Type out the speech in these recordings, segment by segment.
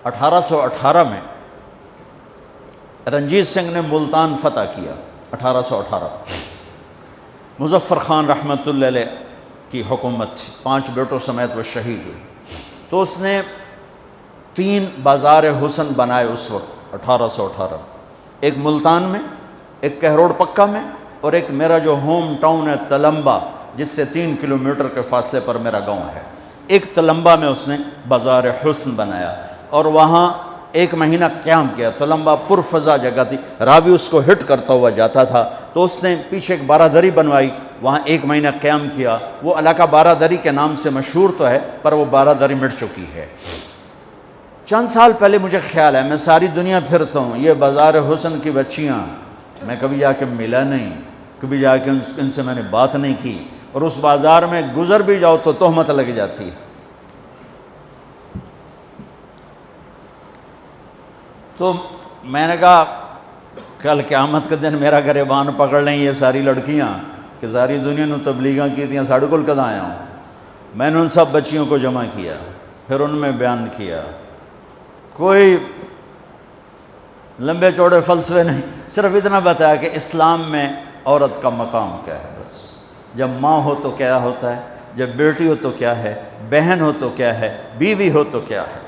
1818 میں رنجیت سنگھ نے ملتان فتح کیا، 1818 مظفر خان رحمۃ اللہ علیہ کی حکومت تھی، 5 بیٹوں سمیت وہ شہید ہوئے۔ تو اس نے 3 بازار حسن بنائے اس وقت 1818، ایک ملتان میں، ایک کہروڑ پکا میں، اور ایک میرا جو ہوم ٹاؤن ہے تلمبا، جس سے 3 کلومیٹر کے فاصلے پر میرا گاؤں ہے، ایک تلمبا میں اس نے بازار حسن بنایا اور وہاں 1 مہینہ قیام کیا۔ تلمبا پرفضا جگہ تھی، راوی اس کو ہٹ کرتا ہوا جاتا تھا، تو اس نے پیچھے ایک بارہ بنوائی، وہاں 1 مہینہ قیام کیا۔ وہ علاقہ بارہ دری کے نام سے مشہور تو ہے، پر وہ بارہ دری مٹ چکی ہے۔ چند سال پہلے مجھے خیال ہے، میں ساری دنیا پھرتا ہوں، یہ بازار حسن کی بچیاں میں کبھی جا کے ملا نہیں، کبھی جا کے ان سے میں نے بات نہیں کی، اور اس بازار میں گزر بھی جاؤ تو تہمت لگ جاتی ہے۔ تو میں نے کہا کل قیامت کے دن میرا گریبان پکڑ لیں یہ ساری لڑکیاں کہ ساری دنیا نے تبلیغاں کی تھیں، ساڑھے کل کدھا آیا ہوں۔ میں نے ان سب بچیوں کو جمع کیا، پھر ان میں بیان کیا، کوئی لمبے چوڑے فلسفے نہیں، صرف اتنا بتایا کہ اسلام میں عورت کا مقام کیا ہے۔ بس جب ماں ہو تو کیا ہوتا ہے، جب بیٹی ہو تو کیا ہے، بہن ہو تو کیا ہے، بیوی ہو تو کیا ہے،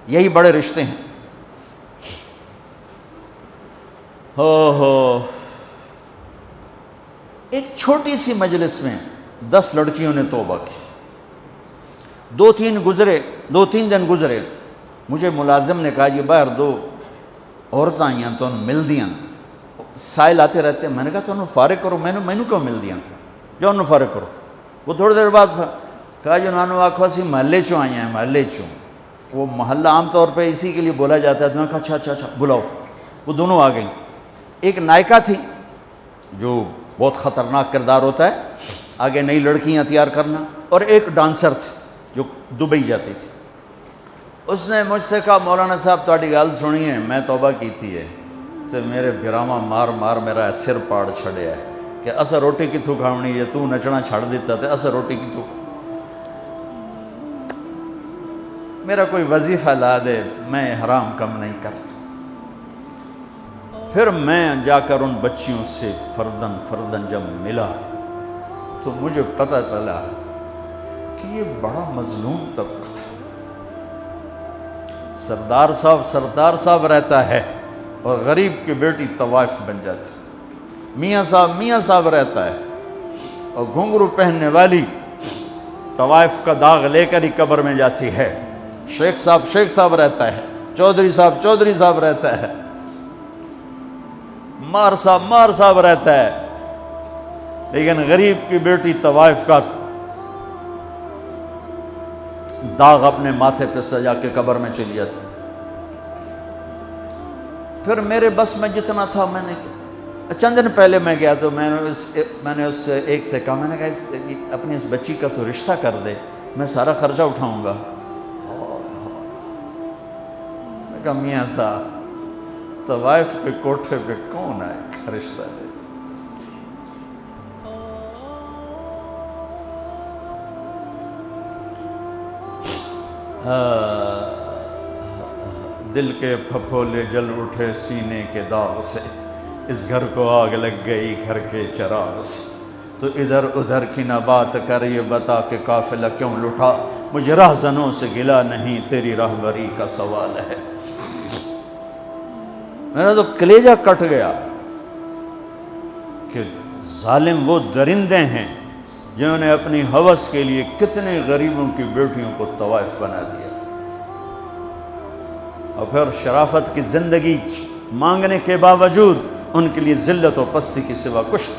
یہی بڑے رشتے ہیں۔ ہو ایک چھوٹی سی مجلس میں 10 لڑکیوں نے توبہ کی، 2-3 دن گزرے، مجھے ملازم نے کہا یہ باہر 2 عورتیں آئیں تو مل دیاں، سائل آتے رہتے ہیں۔ میں نے کہا تو انہوں فارغ کرو، میں نے کیوں مل دیاں، جو انہوں فارغ کرو۔ وہ تھوڑی دیر بعد کہا جو انہوں آکھو اسی محلے چوں آئی ہیں، محلے چوں، وہ محلہ عام طور پہ اسی کے لیے بولا جاتا ہے۔ تو میں نے کہا اچھا بلاؤ۔ وہ دونوں آ گئیں، ایک نائکہ تھی جو بہت خطرناک کردار ہوتا ہے، آگے نئی لڑکیاں تیار کرنا، اور ایک ڈانسر تھی جو دبئی جاتی تھی۔ اس نے مجھ سے کہا مولانا صاحب تہاڈی گل سنی ہے، میں توبہ کیتی ہے، تو میرے براما مار میرا سر پاڑ چھڑیا ہے کہ اسا روٹی کتوں کھاونی ہے، تو نچنا چھڑ دیتا تے اسا روٹی کتوں، میرا کوئی وظیفہ لا دے، میں حرام کم نہیں کرتا۔ پھر میں جا کر ان بچیوں سے فردن جب ملا تو مجھے پتہ چلا کہ یہ بڑا مظلوم طبقہ، سردار صاحب رہتا ہے اور غریب کی بیٹی طوائف بن جاتی، میاں صاحب رہتا ہے اور گھنگرو پہننے والی طوائف کا داغ لے کر ہی قبر میں جاتی ہے، شیخ صاحب رہتا ہے، چودھری صاحب رہتا ہے، مار صاحب رہتا ہے، لیکن غریب کی بیٹی طوائف کا داغ اپنے ماتھے پہ سجا کے قبر میں چلی جاتی۔ پھر میرے بس میں جتنا تھا میں نے چند دن پہلے میں گیا تو میں نے اس ایک سے کہا، میں نے کہا اپنی اس بچی کا تو رشتہ کر دے، میں سارا خرچہ اٹھاؤں گا۔ میں کہا میاں صاحب طوائف پہ کوٹھے پہ کون آئے رشتہ دے؟ دل کے پھپھولے جل اٹھے سینے کے داغ سے، اس گھر کو آگ لگ گئی گھر کے چراغ سے، تو ادھر ادھر کی نہ بات کر، یہ بتا کہ قافلہ کیوں لٹا، مجھے راہزنوں سے گلا نہیں، تیری راہبری کا سوال ہے۔ میرا تو کلیجہ کٹ گیا کہ ظالم وہ درندے ہیں جنہوں نے اپنی ہوس کے لیے کتنے غریبوں کی بیٹیوں کو طوائف بنا دیا، اور پھر شرافت کی زندگی مانگنے کے باوجود ان کے لیے ذلت و پستی کے سوا کچھ